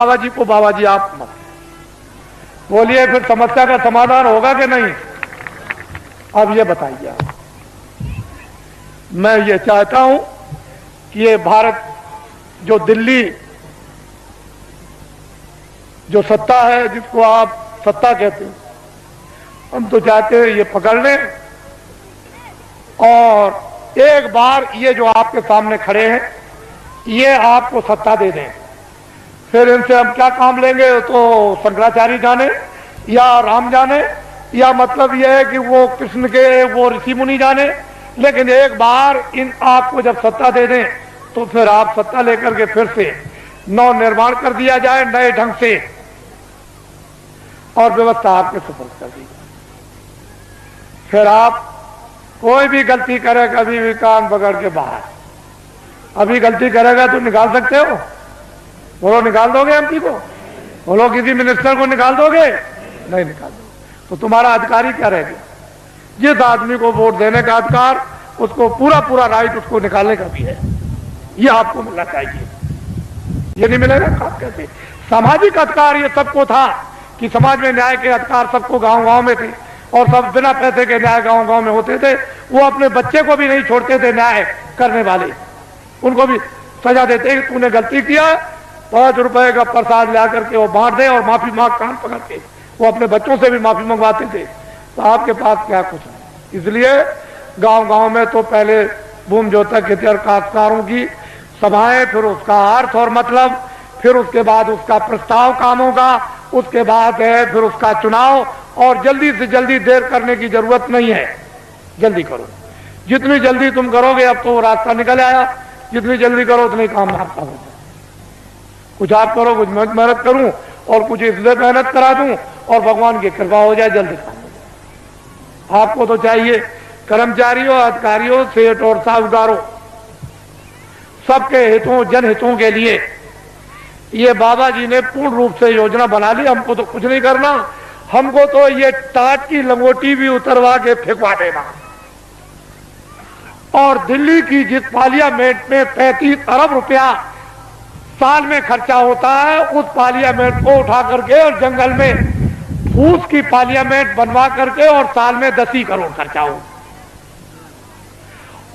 बाबा जी को बाबा जी आप मत बोलिए, फिर समस्या का समाधान होगा कि नहीं? अब ये बताइए आप। मैं ये चाहता हूं कि ये भारत जो दिल्ली जो सत्ता है, जिसको आप सत्ता कहते हैं, हम तो चाहते हैं ये पकड़ लें और एक बार ये जो आपके सामने खड़े हैं ये आपको सत्ता दे दें। फिर इनसे हम क्या काम लेंगे तो शंकराचार्य जाने या राम जाने, या मतलब यह है कि वो कृष्ण के वो ऋषि मुनि जाने, लेकिन एक बार इन आपको जब सत्ता दे दें तो फिर आप सत्ता लेकर के फिर से नव निर्माण कर दिया जाए नए ढंग से और व्यवस्था आपके सुपुर्द कर दी जाए। फिर आप कोई भी गलती करे, कभी भी कान पकड़ के बाहर, अभी गलती करेगा तो निकाल सकते हो? बोलो, निकाल दोगे एमपी को? बोलो, किसी मिनिस्टर को निकाल दोगे? नहीं निकाल दोगे। तो तुम्हारा अधिकारी क्या रह गया? जिस आदमी को वोट देने का अधिकार, उसको पूरा पूरा राइट उसको निकालने का भी है। ये आपको मिलना चाहिए। ये नहीं मिलेगा खास कैसे? सामाजिक अधिकार ये सबको था कि समाज में न्याय के अधिकार सबको गांव गांव में थे और सब बिना पैसे के न्याय गांव गांव में होते थे। वो अपने बच्चे को भी नहीं छोड़ते थे न्याय करने वाले, उनको भी सजा देते। तूने गलती किया, 5 रुपए का प्रसाद ला करके वो बांट दे और माफी मांग, कान पकड़ के वो अपने बच्चों से भी माफी मंगवाते थे। तो आपके पास क्या कुछ है? इसलिए गांव गांव में तो पहले भूमि जोतक खेतिहर काश्तकारों की सभाएं, फिर उसका अर्थ और मतलब, फिर उसके बाद उसका प्रस्ताव कामों का, उसके बाद है फिर उसका चुनाव। और जल्दी से जल्दी देर करने की जरूरत नहीं है, जल्दी करो। जितनी जल्दी तुम करोगे, अब तो वो रास्ता निकल आया, जितनी जल्दी करो उतनी काम आपका होगा। कुछ आप करो, कुछ मैं मेहनत करूं और कुछ इसलिए मेहनत करा दूं और भगवान की कृपा हो जाए, जल्दी काम हो जाए। आपको तो चाहिए कर्मचारियों, अधिकारियों, सेठ और साहूकारों, सबके हितों, जनहितों के लिए ये बाबा जी ने पूर्ण रूप से योजना बना ली। हमको तो कुछ नहीं करना, हमको तो ये टाट की लंगोटी भी उतरवा के फेंकवा देना। और दिल्ली की जिस पार्लियामेंट में 35 अरब रुपया साल में खर्चा होता है, उस पार्लियामेंट को उठा करके और जंगल में फूस की पार्लियामेंट बनवा करके और साल में 10 ही करोड़ खर्चा हो।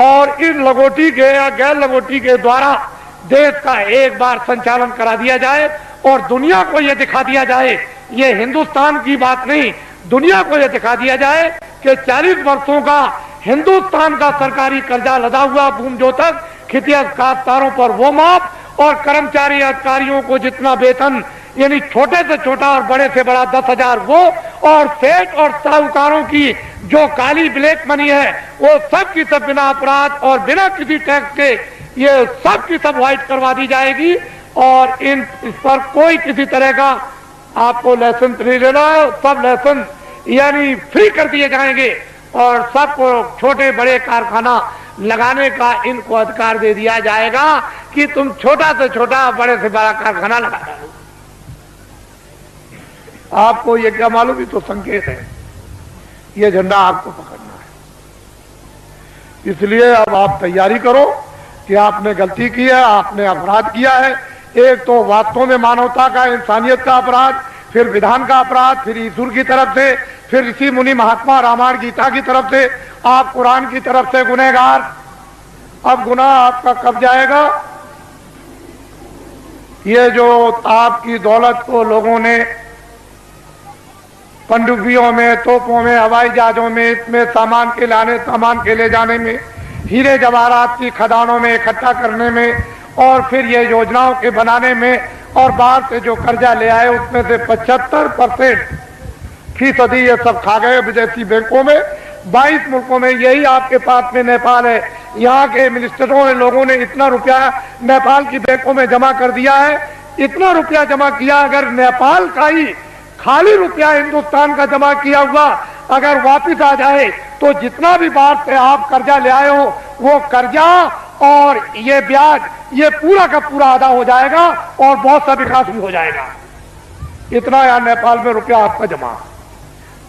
और इन लंगोटी के या गैर लंगोटी के द्वारा देश का एक बार संचालन करा दिया जाए और दुनिया को यह दिखा दिया जाए, ये हिंदुस्तान की बात नहीं, दुनिया को यह दिखा दिया जाए कि 40 वर्षों का हिंदुस्तान का सरकारी कर्जा लदा हुआ भूमि जोतक खेतिहर काश्तकारों पर वो माफ, और कर्मचारी अधिकारियों को जितना वेतन, यानी छोटे से छोटा और बड़े से बड़ा 10,000 वो, और सेठ और साहूकारों की जो काली ब्लैक मनी है वो सब की सब बिना अपराध और बिना किसी टैक्स के ये सब की सब व्हाइट करवा दी जाएगी। और इस पर कोई किसी तरह का आपको लाइसेंस नहीं लेना है, सब लाइसेंस यानी फ्री कर दिए जाएंगे और सबको छोटे बड़े कारखाना लगाने का इनको अधिकार दे दिया जाएगा कि तुम छोटा से छोटा, बड़े से बड़ा कारखाना लगा दो। आपको ये क्या मालूम? ये तो संकेत है, ये झंडा आपको पकड़ना है। इसलिए अब आप तैयारी करो कि आपने गलती की है, आपने अपराध किया है। एक तो वास्तव में मानवता का, इंसानियत का अपराध, फिर विधान का अपराध, फिर ईश्वर की तरफ से, फिर ऋषि मुनि महात्मा रामायण गीता की तरफ से, आप कुरान की तरफ से गुनहगार। अब गुनाह आपका कब जाएगा? ये जो आपकी दौलत को लोगों ने पनडुब्बियों में, तोपों में, हवाई जहाजों में, इसमें सामान के लाने, सामान के ले जाने में, हीरे जवाहरात की खदानों में इकट्ठा करने में, और फिर ये योजनाओं के बनाने में, और बाहर से जो कर्जा ले आए उसमें से 75% ये सब खा गए विदेशी बैंकों में। 22 मुल्कों में, यही आपके पास में नेपाल है, यहाँ के मिनिस्टरों ने, लोगों ने इतना रुपया नेपाल की बैंकों में जमा कर दिया है, इतना रुपया जमा किया। अगर नेपाल का ही खाली रुपया हिंदुस्तान का जमा किया हुआ अगर वापिस आ जाए तो जितना भी बाहर से आप कर्जा ले आए हो वो कर्जा और ये ब्याज, ये पूरा का पूरा अदा हो जाएगा और बहुत सा विकास भी हो जाएगा। इतना यहाँ नेपाल में रुपया आपका जमा,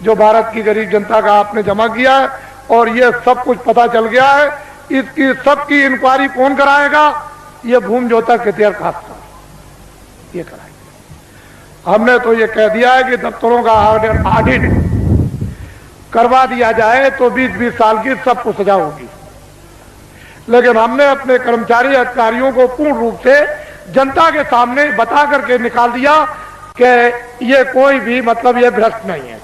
जो भारत की गरीब जनता का आपने जमा किया है, और ये सब कुछ पता चल गया है। इसकी सबकी इंक्वायरी कौन कराएगा? ये भूमि जोतक खेतिहर काश्तकार ये कराएगा। हमने तो ये कह दिया है कि दफ्तरों का ऑडिट करवा दिया जाए तो 20-20 साल की सबको सजा होगी। लेकिन हमने अपने कर्मचारी अधिकारियों को पूर्ण रूप से जनता के सामने बता करके निकाल दिया कि ये कोई भी मतलब ये भ्रष्ट नहीं है,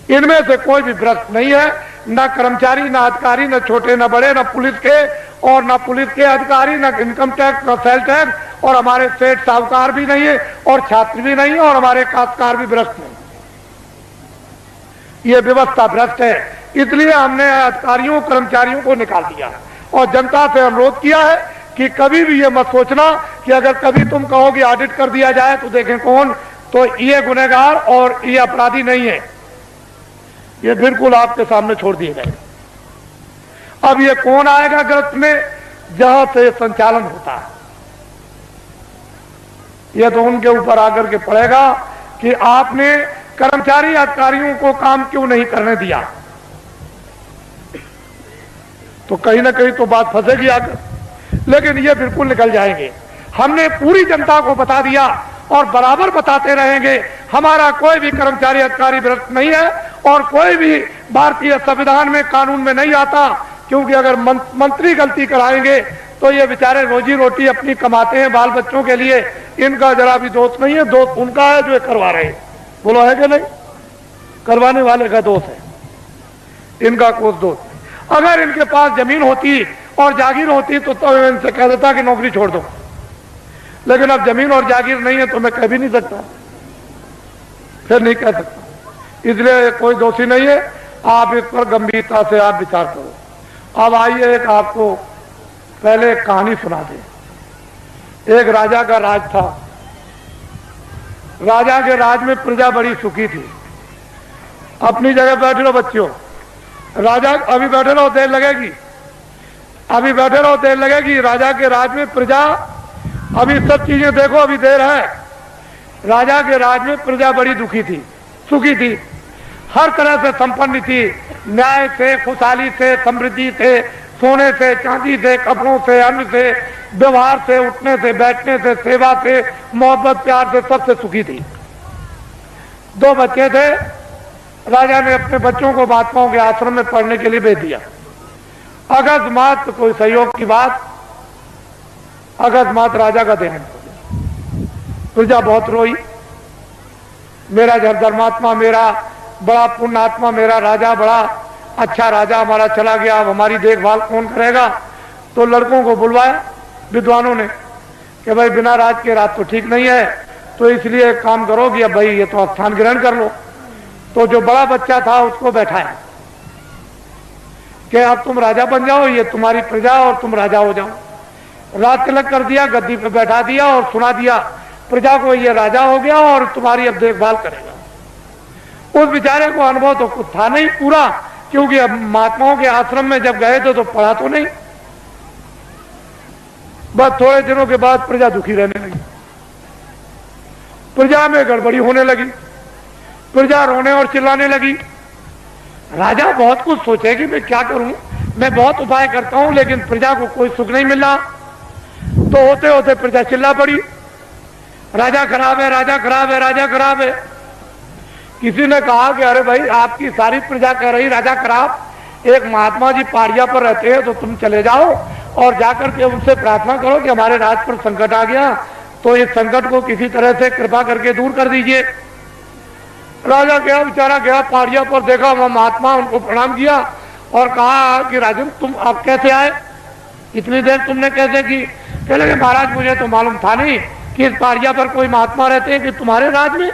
इनमें से कोई भी भ्रष्ट नहीं है, न कर्मचारी, न अधिकारी, न छोटे न बड़े, न पुलिस के और न पुलिस के अधिकारी, न इनकम टैक्स, न सेल टैक्स, और हमारे सेठ साहूकार भी नहीं है और छात्र भी नहीं है और हमारे काश्तकार भी भ्रष्ट नहीं। ये व्यवस्था भ्रष्ट है, इसलिए हमने अधिकारियों कर्मचारियों को निकाल दिया और जनता से अनुरोध किया है कि कभी भी ये मत सोचना कि अगर कभी तुम कहो कि ऑडिट कर दिया जाए तो देखें कौन, तो ये गुनहगार और ये अपराधी नहीं है, ये बिल्कुल आपके सामने छोड़ दिए गए। अब ये कौन आएगा गिरफ्त में, जहां से संचालन होता है, ये तो उनके ऊपर आकर के पड़ेगा कि आपने कर्मचारी अधिकारियों को काम क्यों नहीं करने दिया, तो कहीं ना कहीं तो बात फंसेगी आकर, लेकिन ये बिल्कुल निकल जाएंगे। हमने पूरी जनता को बता दिया और बराबर बताते रहेंगे, हमारा कोई भी कर्मचारी अधिकारी भ्रष्ट नहीं है और कोई भी भारतीय संविधान में कानून में नहीं आता, क्योंकि अगर मंत्री गलती कराएंगे तो ये बेचारे रोजी रोटी अपनी कमाते हैं बाल बच्चों के लिए, इनका जरा भी दोष नहीं है, दोष उनका है जो करवा रहे हैं। बोलो है कि नहीं? करवाने वाले का दोष है, इनका कोई दोष नहीं। अगर इनके पास जमीन होती और जागीर होती तो इनसे कह देता कि नौकरी छोड़ दो, लेकिन अब जमीन और जागीर नहीं है तो मैं कह भी नहीं सकता, फिर नहीं कह सकता, इसलिए कोई दोषी नहीं है। आप इस पर गंभीरता से आप विचार करो। अब आइए एक आपको पहले एक कहानी सुना दे। एक राजा का राज था, राजा के राज में प्रजा बड़ी सुखी थी। अपनी जगह बैठे रहो बच्चों, राजा अभी बैठे रहो, देर लगेगी, अभी बैठे रहो, देर लगेगी। राजा के राज में प्रजा, अभी सब चीजें देखो, अभी देर है। राजा के राज में प्रजा बड़ी दुखी थी, सुखी थी, हर तरह से संपन्न थी, न्याय से, खुशहाली से, समृद्धि से, सोने से, चांदी से, कपड़ों से, अन्न से, व्यवहार से, उठने से, बैठने से, सेवा से, मोहब्बत प्यार से, सबसे सुखी थी। 2 बच्चे थे, राजा ने अपने बच्चों को महात्माओं के आश्रम में पढ़ने के लिए भेज दिया। अकस्मात कोई सहयोग की बात, अकस्मात राजा का देहांत हो गया। प्रजा बहुत रोई, मेरा धर्मात्मा, मेरा बड़ा पुण्यात्मा, मेरा राजा बड़ा अच्छा राजा हमारा चला गया, अब हमारी देखभाल कौन करेगा। तो लड़कों को बुलवाया विद्वानों ने कि भाई बिना राज के राज तो ठीक नहीं है, तो इसलिए एक काम करो कि अब भाई ये तो स्थान ग्रहण कर लो। तो जो बड़ा बच्चा था उसको बैठाया कि अब तुम राजा बन जाओ, ये तुम्हारी प्रजा और तुम राजा हो जाओ। राज तिलक कर दिया, गद्दी पे बैठा दिया और सुना दिया प्रजा को, ये राजा हो गया और तुम्हारी अब देखभाल करेगा। उस बेचारे को अनुभव तो कुछ था नहीं पूरा, क्योंकि अब महात्माओं के आश्रम में जब गए थे तो पढ़ा तो नहीं। बस थोड़े दिनों के बाद प्रजा दुखी रहने लगी, प्रजा में गड़बड़ी होने लगी, प्रजा रोने और चिल्लाने लगी। राजा बहुत कुछ सोचे कि मैं क्या करूं, मैं बहुत उपाय करता हूं लेकिन प्रजा को कोई सुख नहीं मिल रहा। तो होते होते प्रजा चिल्ला पड़ी, राजा खराब है, राजा खराब है, राजा खराब है। किसी ने कहा कि अरे भाई आपकी सारी प्रजा कह रही राजा खराब, एक महात्मा जी पहाड़िया पर रहते हैं, तो तुम चले जाओ और जाकर के उनसे प्रार्थना करो कि हमारे राज पर संकट आ गया, तो इस संकट को किसी तरह से कृपा करके दूर कर दीजिए। राजा गया, बेचारा गया पहाड़िया पर, देखा वहां महात्मा, उनको प्रणाम किया और कहा कि राजन तुम आप कैसे आए, इतनी देर तुमने कैसे की? कह लगे महाराज मुझे तो मालूम था नहीं कि इस पहाड़िया पर कोई महात्मा रहते हैं कि तुम्हारे राज में,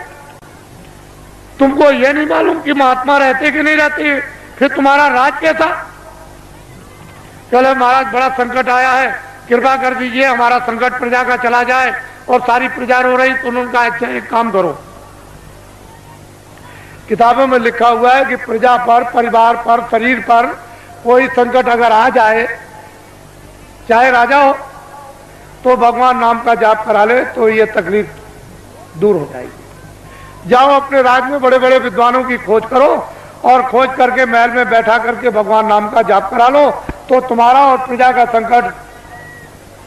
तुमको ये नहीं मालूम कि महात्मा रहते कि नहीं रहते, फिर तुम्हारा राज कैसा? चले महाराज बड़ा संकट आया है, कृपा कर दीजिए हमारा संकट प्रजा का चला जाए। और सारी प्रजा रो रही, तो उनका अच्छा एक काम करो, किताबों में लिखा हुआ है कि प्रजा पर, परिवार पर, शरीर पर कोई संकट अगर आ जाए, चाहे राजा हो, तो भगवान नाम का जाप करा ले तो ये तकलीफ दूर हो जाएगी। जाओ अपने राज में बड़े बड़े विद्वानों की खोज करो और खोज करके महल में बैठा करके भगवान नाम का जाप करा लो, तो तुम्हारा और प्रजा का संकट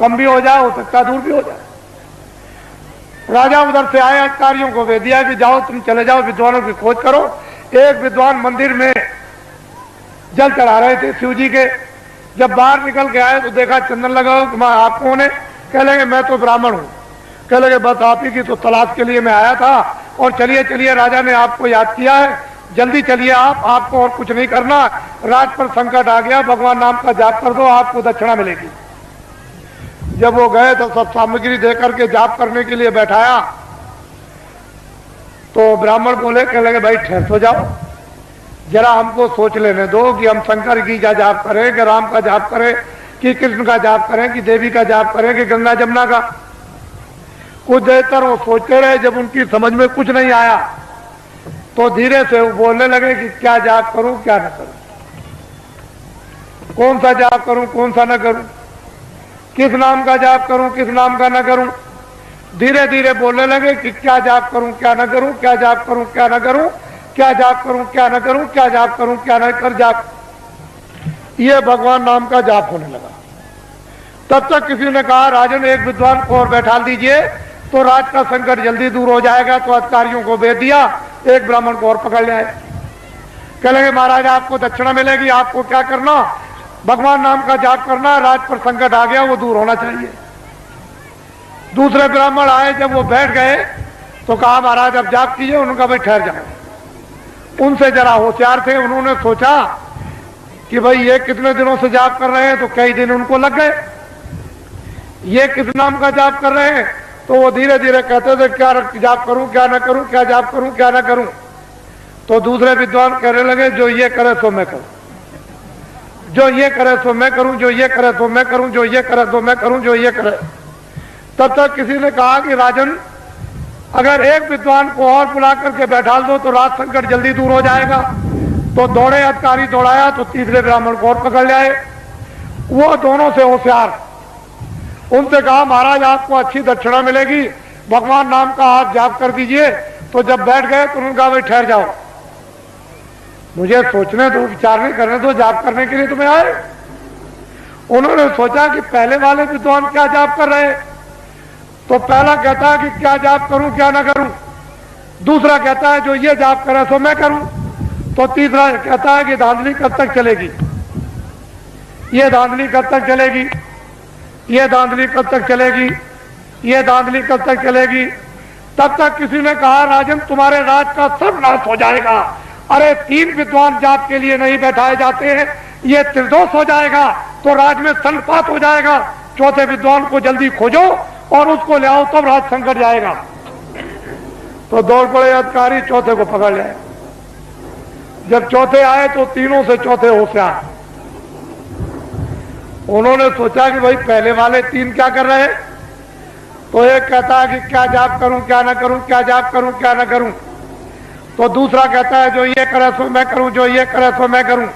कम भी हो जाए, हो सकता दूर भी हो जाए। राजा उधर से आए, अधिकारियों को भेज दिया कि जाओ तुम चले जाओ विद्वानों की खोज करो। एक विद्वान मंदिर में जल चढ़ा रहे थे शिव जी के। जब बाहर निकल के आए तो देखा चंदन लगा हो। आप कौन है? कह लगे मैं तो ब्राह्मण हूँ। कह लगे बस आप ही की तो तलाश के लिए मैं आया था, और चलिए चलिए राजा ने आपको याद किया है, जल्दी चलिए आपको और कुछ नहीं करना, राज पर संकट आ गया, भगवान नाम का जाप कर दो, आपको दक्षिणा मिलेगी। जब वो गए तो सब सामग्री देकर के जाप करने के लिए बैठाया तो ब्राह्मण बोले, कह लगे भाई ठहर तो जाओ, जरा हमको सोच लेने दो कि हम शंकर की क्या जाप करें, कि राम का जाप करें, कि कृष्ण का जाप करें, कि देवी का जाप करें, कि गंगा जमुना का। कुछ देर तक वो सोचते रहे। जब उनकी समझ में कुछ नहीं आया तो धीरे से वो बोलने लगे कि क्या जाप करूं क्या न करूं, कौन सा जाप करूं कौन सा न करूं, किस नाम का जाप करूं किस नाम का न करूं। धीरे धीरे बोलने लगे कि क्या जाप करूं क्या न करूं, क्या जाप करूं क्या न करूं, क्या जाप करूं क्या न करूं, क्या जाप करूं क्या न कर जाप। ये भगवान नाम का जाप होने लगा। तब तक किसी ने कहा राजन एक विद्वान को और बैठा दीजिए तो राज का संकट जल्दी दूर हो जाएगा। तो अधिकारियों को भेज दिया, एक ब्राह्मण को और पकड़ ले आए। कह लगे महाराज आपको दक्षिणा मिलेगी, आपको क्या करना, भगवान नाम का जाप करना, राज पर संकट आ गया वो दूर होना चाहिए। दूसरे ब्राह्मण आए, जब वो बैठ गए तो कहा महाराज अब जाप कीजिए। उनका भाई ठहर जाओ। उनसे जरा होशियार थे, उन्होंने सोचा कि भाई ये कितने दिनों से जाप कर रहे हैं, तो कई दिन उनको लग गए। ये किस नाम का जाप कर रहे हैं, तो वो धीरे धीरे कहते थे क्या जाप करूं क्या ना करूं, क्या जाप करूं क्या ना करूं। तो दूसरे विद्वान कहने लगे जो ये करे सो मैं करूं, जो ये करे सो मैं करूं, जो ये करे सो मैं करूं, जो ये करे सो मैं करूं, जो ये करे। तब तक किसी ने कहा कि राजन अगर एक विद्वान को और बुला करके बैठा दो तो राज संकट जल्दी दूर हो जाएगा। तो दौड़े, अधिकारी दौड़ाया तो तीसरे ब्राह्मण को और पकड़ लाए। वो दोनों से होशियार, उनसे कहा महाराज आपको अच्छी दक्षिणा मिलेगी, भगवान नाम का आप जाप कर दीजिए। तो जब बैठ गए तो उन्होंने कहा भाई ठहर जाओ, मुझे सोचने दो, विचारने करने दो, जाप करने के लिए तुम्हें आए। उन्होंने सोचा कि पहले वाले विद्वान क्या जाप कर रहे हैं। तो पहला कहता है कि क्या जाप करूं क्या ना करूं, दूसरा कहता है जो ये जाप करे सो मैं करूं, तो तीसरा कहता है कि धांधली कब तक चलेगी, ये धांधली कब तक चलेगी, ये धांधली कब तक चलेगी, ये धांधली कब तक चलेगी। तब तक किसी ने कहा राजन तुम्हारे राज का सब नाश हो जाएगा। अरे 3 विद्वान जाप के लिए नहीं बैठाए जाते हैं, ये त्रिदोष हो जाएगा तो राज में संपात हो जाएगा। चौथे विद्वान को जल्दी खोजो और उसको ले आओ, तब राज संकट जाएगा। तो दौड़ पड़े अधिकारी, चौथे को पकड़ लिया। जब चौथे आए तो तीनों से चौथे होशियार। उन्होंने सोचा कि भाई पहले वाले 3 क्या कर रहे हैं। तो एक कहता है कि क्या जाप करूं क्या ना करूं, क्या जाप करूं क्या ना करूं। तो दूसरा कहता है जो ये करे सो मैं करूं, जो ये करे सो मैं करूं।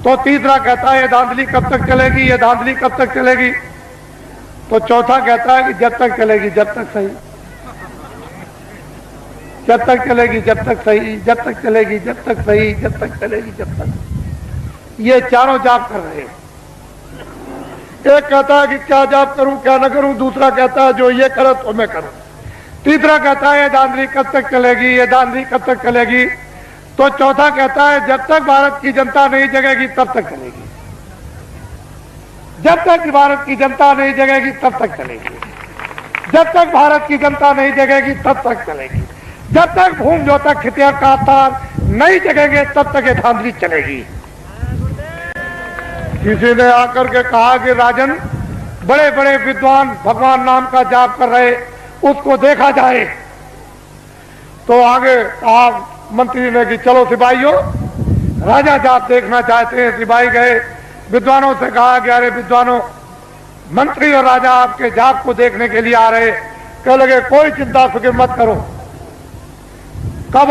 तो तीसरा कहता है ये धांधली कब तक चलेगी, ये धांधली कब तक चलेगी। तो चौथा कहता है कि जब तक चलेगी जब तक सही, जब तक चलेगी जब तक सही, जब तक चलेगी जब तक सही, जब तक चलेगी जब तक। ये चारों जाप कर रहे हैं। एक कहता है कि क्या जाप करूं क्या ना करूं, दूसरा कहता है जो ये करे तो मैं करूं, तीसरा कहता है ये धांधली कब तक चलेगी, ये धांधली कब तक चलेगी। तो चौथा कहता है जब तक भारत की जनता नहीं जगेगी तब तक चलेगी, जब तक भारत की जनता नहीं जगेगी तब तक चलेगी, जब तक भारत की जनता नहीं जगेगी तब तक चलेगी, जब तक भूम जो तक खितिया का तार नहीं जगेंगे तब तक ये धांधली चलेगी। किसी ने आकर के कहा कि राजन बड़े बड़े विद्वान भगवान नाम का जाप कर रहे, उसको देखा जाए। तो आगे कहा मंत्री ने कि चलो सिपाहियों, राजा जाप देखना चाहते हैं। सिपाही गए, विद्वानों से कहा कि अरे विद्वानों, मंत्री और राजा आपके जाप को देखने के लिए आ रहे। कह लगे कोई चिंता फिक्र मत करो, कब